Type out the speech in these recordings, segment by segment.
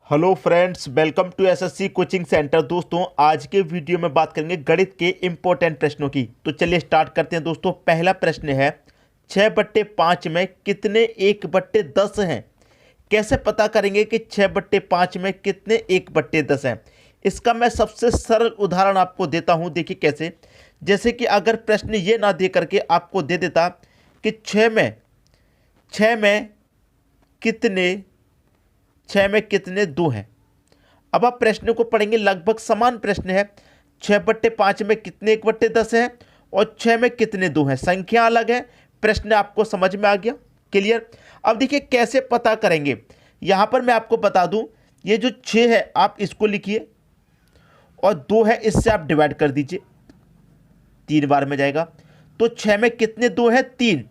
Hello friends, welcome to SSC coaching centre. दोस्तों, आज के वीडियो में बात करेंगे गणित के इंपॉर्टेंट प्रश्नों की। तो चलिए स्टार्ट करते हैं। दोस्तों, पहला प्रश्न है 6/5 में कितने 1/10 हैं। कैसे पता करेंगे कि 6/5 में कितने 1/10 हैं। इसका मैं सबसे सरल उदाहरण आपको देता हूं। देखिए कैसे, जैसे कि अगर प्रश्न ये ना दे करके आपको दे देता कि 6 में कितने 2 हैं। अब आप प्रश्न को पढ़ेंगे, लगभग समान प्रश्न है। 6/5 में कितने 1/10 हैं और 6 में कितने 2 हैं। संख्या अलग है, प्रश्न आपको समझ में आ गया, क्लियर। अब देखिए कैसे पता करेंगे। यहां पर मैं आपको बता दूं, ये जो 6 है आप इसको लिखिए और 2 है इससे आप डिवाइड कर दीजिए, 3 बार में जाएगा। तो 6 में कितने 2 हैं, 3।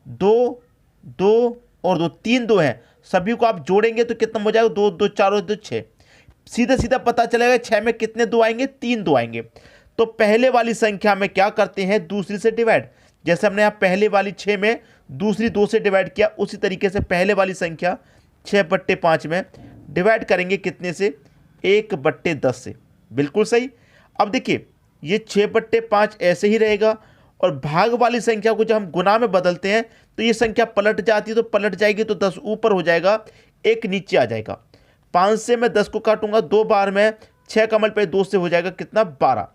2 2 और 2, 3 2 हैं। सभी को आप जोड़ेंगे तो कितना हो जाएगा, 2 2 4 और 2 6। सीधा सीधा पता चलेगा 6 में कितने 2 आएंगे, 3 2 आएंगे। तो पहले वाली संख्या में क्या करते हैं, दूसरी से डिवाइड। जैसे हमने यहाँ पहले वाली 6 में दूसरी 2 से डिवाइड किया, उसी तरीके से पहले वाली संख्या 6/5 में डिवाइड करेंगे कितने से, 1/10 से। बिल्कुल सही। अब देखिए ये 6/5 ऐसे ही रहेगा और भाग वाली संख्या को जब हम गुना में बदलते हैं तो ये संख्या पलट जाती है। तो पलट जाएगी तो 10 ऊपर हो जाएगा, 1 नीचे आ जाएगा। 5 से मैं 10 को काटूंगा 2 बार में, 6 कमल पे 2 से हो जाएगा कितना, 12।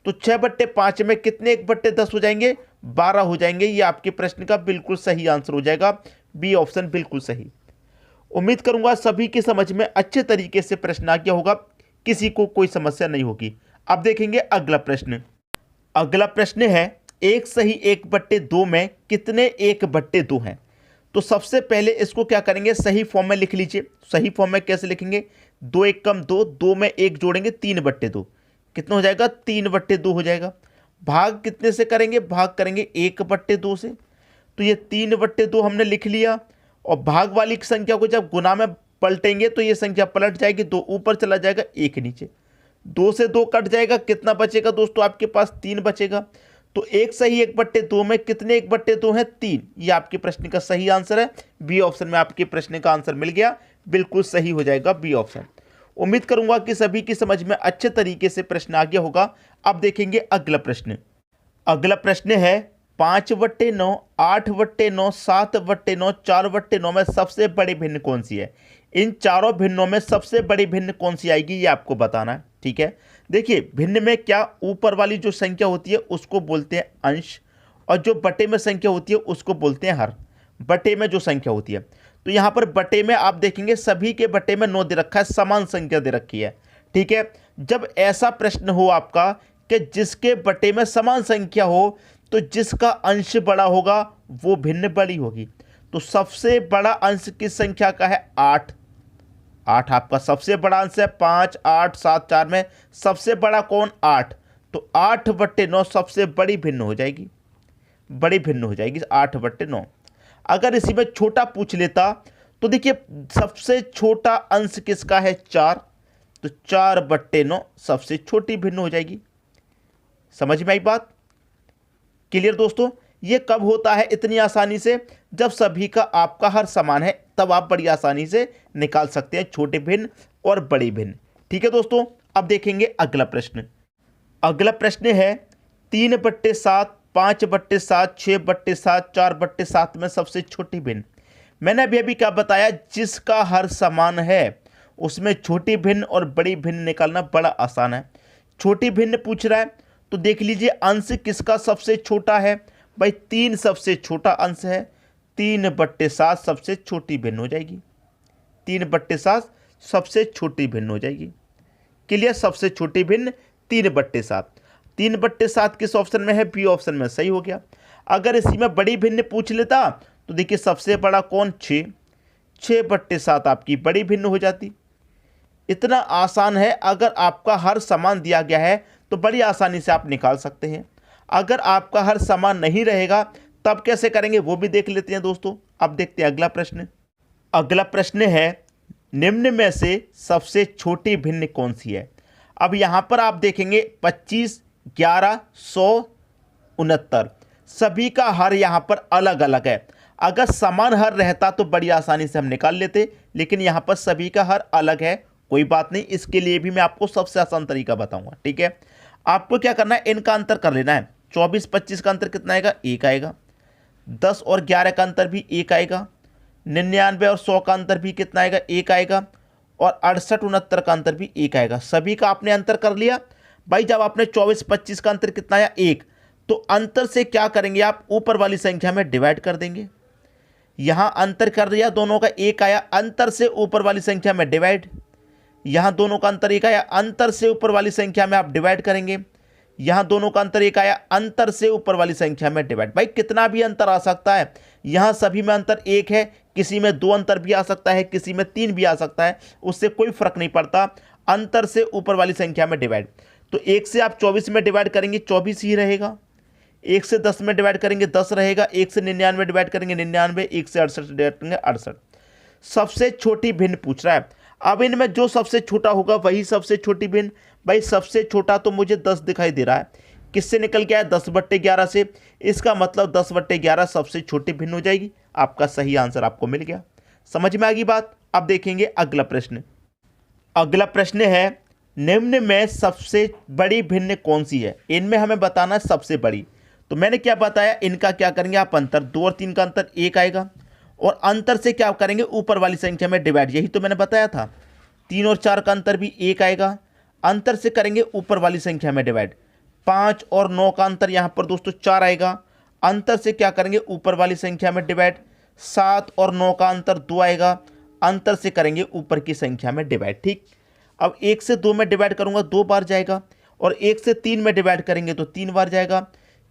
तो 6/5 में कितने 1/10 हो जाएंगे, 12 हो जाएंगे। ये आपके प्रश्न का बिल्कुल सही आंसर हो जाएगा, बी ऑप्शन बिल्कुल सही। उम्मीद करूंगा सभी की समझ में अच्छे तरीके से प्रश्न आ गया होगा, किसी को कोई समस्या नहीं होगी। अब देखेंगे अगला प्रश्न। अगला प्रश्न है 1 सही 1/2 में कितने 1/2 हैं। तो सबसे पहले इसको क्या करेंगे, सही फॉर्म में लिख लीजिए। सही फॉर्म में कैसे लिखेंगे, 2 1 कम 2, 2 में 1 जोड़ेंगे 3/2, कितना हो जाएगा, 3/2 हो जाएगा। भाग कितने से करेंगे, भाग करेंगे 1/2 से। तो ये 3/2 हमने लिख लिया। और भाग वाली संख्या को जब गुना में पलटेंगे तो ये संख्या पलट जाएगी, 2 ऊपर चला जाएगा, 1 नीचे। 2 से 2 कट जाएगा, कितना बचेगा दोस्तों, आपके पास 3 बचेगा। तो 1 सही 1/2 में कितने 1/2 हैं, 3। ये आपके प्रश्न का सही आंसर है। बी ऑप्शन में आपके प्रश्न का आंसर मिल गया, बिल्कुल सही हो जाएगा बी ऑप्शन। उम्मीद करूंगा कि सभी की समझ में अच्छे तरीके से प्रश्न आ गया होगा। अब देखेंगे अगला प्रश्न। अगला प्रश्न है 5/9, 8/9, 7/9, 4/9 में सबसे बड़ी भिन्न कौन सी है। इन चारों भिन्नों में सबसे बड़ी भिन्न कौन सी आएगी, ये आपको बताना है, ठीक है। देखिए भिन्न में क्या, ऊपर वाली जो संख्या होती है उसको बोलते हैं अंश, और जो बटे में संख्या होती है उसको बोलते हैं हर। बटे में जो संख्या होती है, तो यहाँ पर बटे में आप देखेंगे सभी के बटे में 9 दे रखा है, समान संख्या दे रखी है, ठीक है। जब ऐसा प्रश्न हो आपका कि जिसके बटे में समान संख्या हो, तो जिसका अंश बड़ा होगा वो भिन्न बड़ी होगी। तो सबसे बड़ा अंश किस संख्या का है, 8। 8 आपका सबसे बड़ा अंश है। 5 8 7 4 में सबसे बड़ा कौन, 8। तो 8/9 सबसे बड़ी भिन्न हो जाएगी, बड़ी भिन्न हो जाएगी 8/9। अगर इसी में छोटा पूछ लेता तो देखिए सबसे छोटा अंश किसका है, 4। तो 4/9 सबसे छोटी भिन्न हो जाएगी। समझ में आई बात, क्लियर दोस्तों। ये कब होता है इतनी आसानी से, जब सभी का आपका हर समान है, तब आप बड़ी आसानी से निकाल सकते हैं छोटे भिन्न और बड़ी भिन्न, ठीक है दोस्तों। अब देखेंगे अगला प्रश्न। अगला प्रश्न है 3/7, 5/7, 6/7, 4/7 में सबसे छोटी भिन्न। मैंने अभी अभी क्या बताया, जिसका हर समान है उसमें छोटी भिन्न और बड़ी भिन्न निकालना बड़ा आसान है। छोटी भिन्न पूछ रहा है तो देख लीजिए अंश किसका सबसे छोटा है, भाई 3 सबसे छोटा अंश है। 3/7 सबसे छोटी भिन्न हो जाएगी, 3/7 सबसे छोटी भिन्न हो जाएगी, क्लियर। सबसे छोटी भिन्न 3/7। 3/7 किस ऑप्शन में है, बी ऑप्शन में, सही हो गया। अगर इसी में बड़ी भिन्न पूछ लेता तो देखिए सबसे बड़ा कौन, 6। 6/7 आपकी बड़ी भिन्न हो जाती। इतना आसान है, अगर आपका हर समान दिया गया है तो बड़ी आसानी से आप निकाल सकते हैं। अगर आपका हर समान नहीं रहेगा तब कैसे करेंगे, वो भी देख लेते हैं दोस्तों। अब देखते हैं अगला प्रश्न। अगला प्रश्न है निम्न में से सबसे छोटी भिन्न कौन सी है। अब यहां पर आप देखेंगे 25, 11, 100, 69, सभी का हर यहां पर अलग अलग है। अगर समान हर रहता तो बड़ी आसानी से हम निकाल लेते, लेकिन यहां पर सभी का हर अलग है, कोई बात नहीं, इसके लिए भी मैं आपको सबसे आसान तरीका बताऊंगा। ठीक है, आपको क्या करना है, इनका अंतर कर लेना है। 24-25 का अंतर कितना आएगा, 1 आएगा। 10 और 11 का अंतर भी 1 आएगा। 99 और 100 का अंतर भी कितना आएगा, 1 आएगा। और 68-69 का अंतर भी 1 आएगा। सभी का आपने अंतर कर लिया भाई। जब आपने 24-25 का अंतर कितना आया, 1, तो अंतर से क्या करेंगे आप, ऊपर वाली संख्या में डिवाइड कर देंगे। यहां अंतर कर दिया, दोनों का 1 आया, अंतर से ऊपर वाली संख्या में डिवाइड। यहां दोनों का अंतर 1 आया, अंतर से ऊपर वाली संख्या में आप डिवाइड करेंगे। यहां दोनों का अंतर 1 आया, अंतर से ऊपर वाली संख्या में डिवाइड। भाई कितना भी अंतर आ सकता है, यहां सभी में अंतर 1 है, किसी में 2 अंतर भी आ सकता है, किसी में 3 भी आ सकता है, उससे कोई फर्क नहीं पड़ता। अंतर से ऊपर वाली संख्या में डिवाइड। तो 1 से आप 24 में डिवाइड करेंगे, 24 ही रहेगा। 1 से 10 में डिवाइड करेंगे, 10 रहेगा। 1 से 99 डिवाइड करेंगे, 99। 1 से 68 डिवाइड करेंगे, 68। सबसे छोटी भिन्न पूछ रहा है। अब इनमें जो सबसे छोटा होगा वही सबसे छोटी भिन्न। भाई सबसे छोटा तो मुझे 10 दिखाई दे रहा है, किससे निकल के आया, 10/11 से। इसका मतलब 10/11 सबसे छोटी भिन्न हो जाएगी। आपका सही आंसर आपको मिल गया। समझ में आ गई बात। अब देखेंगे अगला प्रश्न। अगला प्रश्न है, निम्न में सबसे बड़ी भिन्न कौन सी है। इनमें हमें बताना है सबसे बड़ी। तो मैंने क्या बताया, इनका क्या करेंगे आप, अंतर। 2 और 3 का अंतर 1 आएगा, और अंतर से क्या करेंगे, ऊपर वाली संख्या में डिवाइड। यही तो मैंने बताया था। 3 और 4 का अंतर भी 1 आएगा, अंतर से करेंगे ऊपर वाली संख्या में डिवाइड। 5 और 9 का अंतर यहाँ पर दोस्तों 4 आएगा, अंतर से क्या करेंगे, ऊपर वाली संख्या में डिवाइड। 7 और 9 का अंतर 2 आएगा, अंतर से करेंगे ऊपर की संख्या में डिवाइड। ठीक, अब 1 से 2 में डिवाइड करूंगा, 2 बार जाएगा। और 1 से 3 में डिवाइड करेंगे तो 3 बार जाएगा।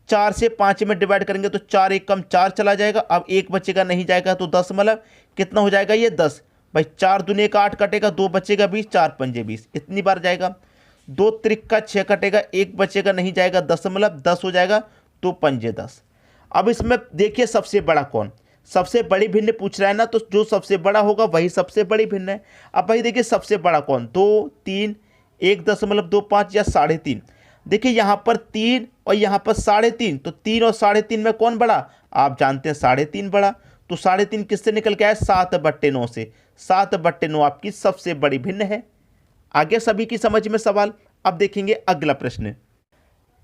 4 से 5 में डिवाइड करेंगे तो 4 1 कम 4 चला जाएगा। अब 1 बचेगा, नहीं जाएगा तो 10, मतलब कितना हो जाएगा ये, 10। भाई 4 दूनी का 8 कटेगा, 2 बचेगा 20, 4 पंजे 20, इतनी बार जाएगा। 2 त्रिक का 6 कटेगा, 1 बचेगा, नहीं जाएगा, 10, मतलब 10 हो जाएगा, 2 पंजे 10। अब इसमें देखिए सबसे बड़ा कौन, सबसे बड़ी भिन्न पूछ रहा है ना, तो जो सबसे बड़ा होगा वही सबसे बड़ी भिन्न है। अब भाई देखिए सबसे बड़ा कौन, 2, 3, 1.25 या 3.5। देखिए यहाँ पर 3 और यहाँ पर 3.5, तो 3 और 3.5 में कौन बड़ा, आप जानते हैं 3.5 बड़ा। तो 3.5 किससे निकल के आया, 7/9 से। 7/9 आपकी सबसे बड़ी भिन्न है। आगे सभी की समझ में सवाल। अब देखेंगे अगला प्रश्न।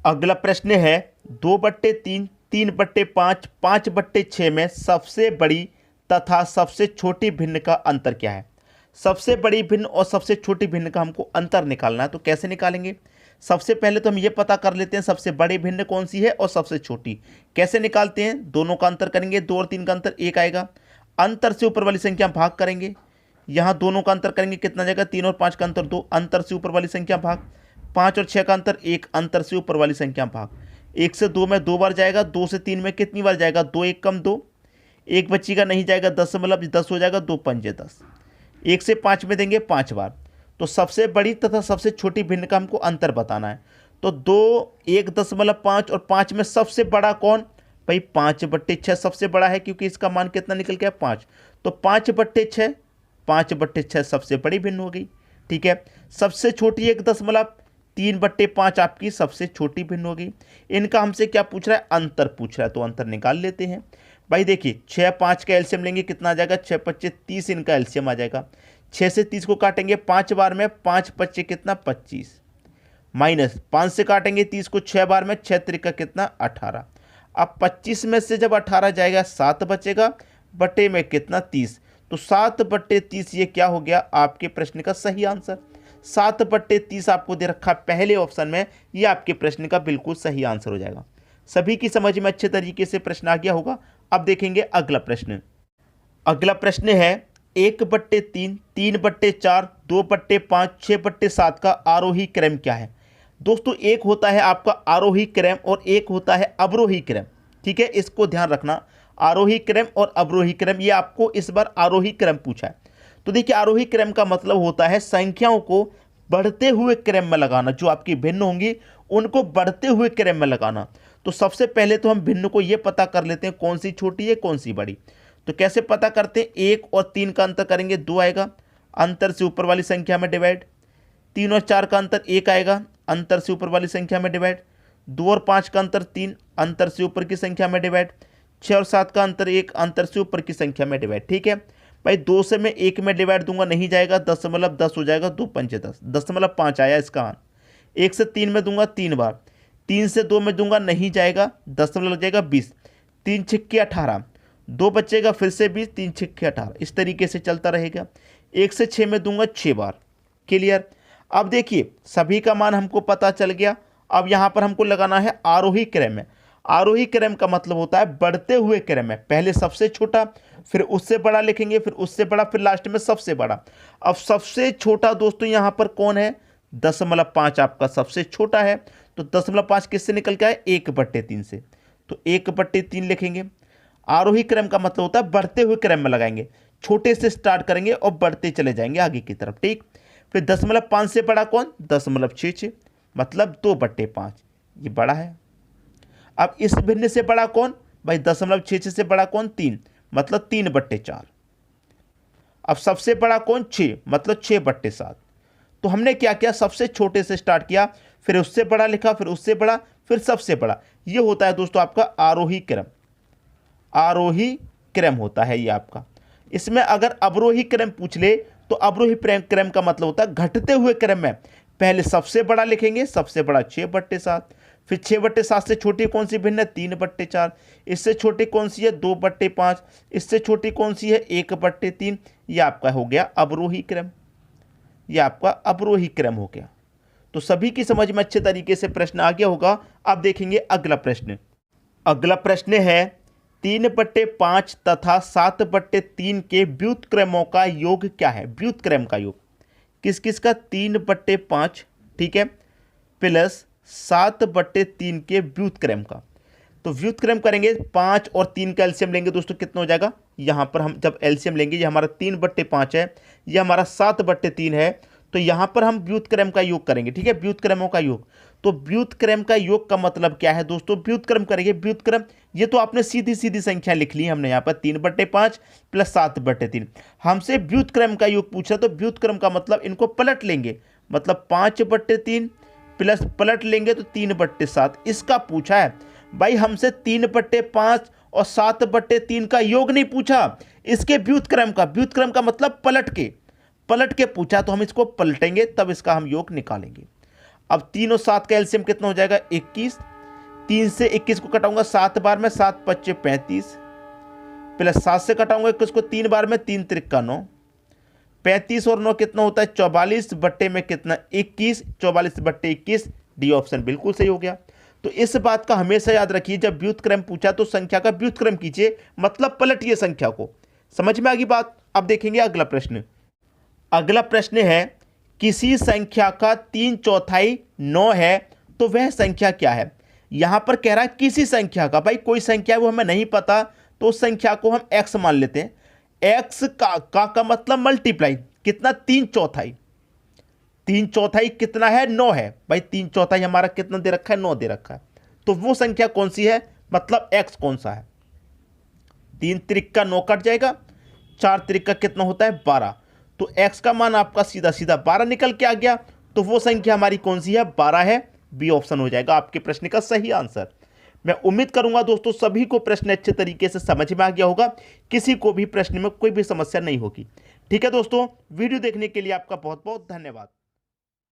अगला प्रश्न है, 2/3, 3/5, 5/6 में सबसे बड़ी तथा सबसे छोटी भिन्न का अंतर क्या है। सबसे बड़ी भिन्न और सबसे छोटी भिन्न का हमको अंतर निकालना है। तो कैसे निकालेंगे, सबसे पहले तो हम ये पता कर लेते हैं सबसे बड़ी भिन्न कौन सी है और सबसे छोटी। कैसे निकालते हैं, दोनों का अंतर करेंगे। 2 और 3 का अंतर 1 आएगा, अंतर से ऊपर वाली संख्या भाग करेंगे। यहाँ दोनों का अंतर करेंगे, कितना जाएगा, 3 और 5 का अंतर 2, अंतर से ऊपर वाली संख्या भाग। 5 और 6 का अंतर 1, अंतर से ऊपर वाली संख्या भाग। 1 से 2 में 2 बार जाएगा, 2 से 3 में कितनी बार जाएगा, 2 1 कम 2, 1 बच्ची का नहीं जाएगा, 10 मतलब 10 हो जाएगा, 2 पंजे 10। 1 से 5 में देंगे 5 बार। तो सबसे बड़ी तथा सबसे छोटी भिन्न का हमको अंतर बताना है। तो 2, 1.5 और 5 में सबसे बड़ा कौन, भाई 5/6 सबसे बड़ा है, क्योंकि इसका मान कितना निकल गया, 5। तो 5/6, 5/6 सबसे बड़ी भिन्न हो गई। ठीक है, सबसे छोटी 1.3/5 आपकी सबसे छोटी भिन्न हो गई। इनका हमसे क्या पूछ रहा है, अंतर पूछ रहा है, तो अंतर निकाल लेते हैं। भाई देखिए 6 5 का एलसीएम लेंगे, कितना आ जाएगा, 6 5 30, इनका एलसीएम आ जाएगा। 6 से 30 को काटेंगे 5 बार में, 5 5 कितना, 25, माइनस 5 से काटेंगे 30 को 6 बार में, 6 3 का कितना, 18। अब 25 में से जब 18 जाएगा 7 बचेगा, बटे में कितना, 30। तो 7/30 ये क्या हो गया, आपके प्रश्न का सही आंसर। 7/30 आपको दे रखा पहले ऑप्शन में, ये आपके प्रश्न का बिल्कुल सही आंसर हो जाएगा। सभी की समझ में अच्छे तरीके से प्रश्न आ गया होगा। अब देखेंगे अगला प्रश्न। अगला प्रश्न है, 1/3, 3/4, 2/5, 6/7 का आरोही क्रम क्या है। दोस्तों एक होता है आपका आरोही क्रम और एक होता है अवरोही क्रम। ठीक है, इसको ध्यान रखना, आरोही क्रम और अवरोही क्रम, ये आपको इस बार आरोही क्रम पूछा है। तो देखिए आरोही क्रम का मतलब होता है संख्याओं को बढ़ते हुए क्रम में लगाना, जो आपकी भिन्न होंगी उनको बढ़ते हुए क्रम में लगाना। तो सबसे पहले तो हम भिन्न को ये पता कर लेते हैं कौन सी छोटी है कौन सी बड़ी। तो कैसे पता करते हैं, 1 और 3 का अंतर करेंगे 2 आएगा, अंतर से ऊपर वाली संख्या में डिवाइड। 3 और 4 का अंतर 1 आएगा, अंतर से ऊपर वाली संख्या में डिवाइड। 2 और 5 का अंतर 3, अंतर से ऊपर की संख्या में डिवाइड। 6 और 7 का अंतर 1, अंतर से ऊपर की संख्या में डिवाइड। ठीक है, भाई 2 से मैं 1 में डिवाइड दूंगा नहीं जाएगा, 10 हो जाएगा, 2 पंचे 10, 10 आया इसका आंसर। 1 से 3 में दूंगा 3 बार, 3 से 2 में दूंगा नहीं जाएगा, 10 लग जाएगा 20, 3 छिक्के 18, 2 बचेगा फिर से 20, 3 छिक्के 18, इस तरीके से चलता रहेगा। 1 से 6 में दूंगा 6 बार। क्लियर। अब देखिए सभी का मान हमको पता चल गया। अब यहाँ पर हमको लगाना है आरोही क्रम में। आरोही क्रम का मतलब होता है बढ़ते हुए क्रम में, पहले सबसे छोटा फिर उससे बड़ा लिखेंगे, फिर उससे बड़ा, फिर लास्ट में सबसे बड़ा। अब सबसे छोटा दोस्तों यहाँ पर कौन है? 0.5 आपका सबसे छोटा है, तो 0.5 किससे निकल के आए? 1/3 से, तो 1/3 लिखेंगे। आरोही क्रम का मतलब होता है बढ़ते हुए क्रम में लगाएंगे, छोटे से स्टार्ट करेंगे और बढ़ते चले जाएंगे आगे की तरफ। ठीक। फिर 0.5 से बड़ा कौन? 0.66, मतलब 2/5, ये बड़ा है। अब इस भिन्न से बड़ा कौन? भाई 0.66 से बड़ा कौन? 3, मतलब 3/4। अब सबसे बड़ा कौन? 6, मतलब 6/7। तो हमने क्या किया? सबसे छोटे से स्टार्ट किया, फिर उससे बड़ा लिखा, फिर उससे बड़ा, फिर सबसे बड़ा। ये होता है दोस्तों आपका आरोही क्रम। आरोही क्रम होता है ये आपका। इसमें अगर अवरोही क्रम पूछ ले तो अवरोही क्रम का मतलब होता है घटते हुए क्रम में पहले सबसे बड़ा लिखेंगे, सबसे बड़ा 6/7, फिर 6/7 से छोटी कौन सी भिन्न है? 3/4, इससे छोटी कौन सी है? 2/5, इससे छोटी कौन सी है? 1/3। ये आपका हो गया अवरोही क्रम, ये आपका अवरोही क्रम हो गया। तो सभी की समझ में अच्छे तरीके से प्रश्न आ गया होगा। अब देखेंगे अगला प्रश्न। अगला प्रश्न है 3/5 तथा 7/3 के व्युत्क्रमों का योग क्या है? व्युत्क्रम का योग किस किस का? 3/5, ठीक है, प्लस 7/3 के व्युत्क्रम का। तो व्युत्क्रम करेंगे 5 और 3 का एलसीएम लेंगे दोस्तों, कितना हो जाएगा? यहाँ पर हम जब एलसीएम लेंगे, ये हमारा 3/5 है, ये हमारा 7/3 है, तो यहाँ पर हम व्युत्क्रम का योग करेंगे। ठीक है, व्युत्क्रमों का योग। तो व्युत्क्रम का योग का मतलब क्या है दोस्तों? व्युत्क्रम करेंगे। व्युत्क्रम ये तो आपने सीधी सीधी संख्या लिख ली हमने यहाँ पर 3/5 प्लस 7/3। हमसे व्युत्क्रम का योग पूछा, तो व्युत्क्रम का मतलब इनको पलट लेंगे, मतलब 5/3 प्लस पलट लेंगे तो 3/7, इसका पूछा है। भाई हमसे 3/5 और 7/3 का योग नहीं पूछा, इसके व्युत्क्रम का। व्युत्क्रम का मतलब पलट के पूछा, तो हम इसको पलटेंगे तब इसका हम योग निकालेंगे। अब 3 और 7 का एलसीएम कितना हो जाएगा? 21। 3 से 21 को कटाऊंगा 7 बार में, 7×5 = 35, प्लस 7 से कटाऊंगा 21 को 3 बार में, 3×3 = 9, 35 और 9 कितना होता है? 44 बट्टे में कितना? 21, 44/21, डी ऑप्शन बिल्कुल सही हो गया। तो इस बात का हमेशा याद रखिए, जब व्युत्क्रम पूछा तो संख्या का व्युत्क्रम कीजिए, मतलब पलटिए संख्या को। समझ में आ गई बात? अब देखेंगे अगला प्रश्न। अगला प्रश्न है किसी संख्या का 3/4 9 है तो वह संख्या क्या है? यहां पर कह रहा है किसी संख्या का। भाई कोई संख्या है वो हमें नहीं पता, तो उस संख्या को हम x मान लेते हैं। x का मतलब मल्टीप्लाई, कितना? 3/4। 3/4 कितना है? 9 है। भाई 3/4 हमारा कितना दे रखा है? 9 दे रखा है। तो वो संख्या कौन सी है, मतलब x कौन सा है? 3×3 = 9 कट जाएगा, 4×3 कितना होता है? 12। तो x का मान आपका सीधा सीधा 12 निकल के आ गया। तो वो संख्या हमारी कौन सी है? 12 है। बी ऑप्शन हो जाएगा आपके प्रश्न का सही आंसर। मैं उम्मीद करूंगा दोस्तों सभी को प्रश्न अच्छे तरीके से समझ में आ गया होगा, किसी को भी प्रश्न में कोई भी समस्या नहीं होगी। ठीक है दोस्तों, वीडियो देखने के लिए आपका बहुत बहुत धन्यवाद।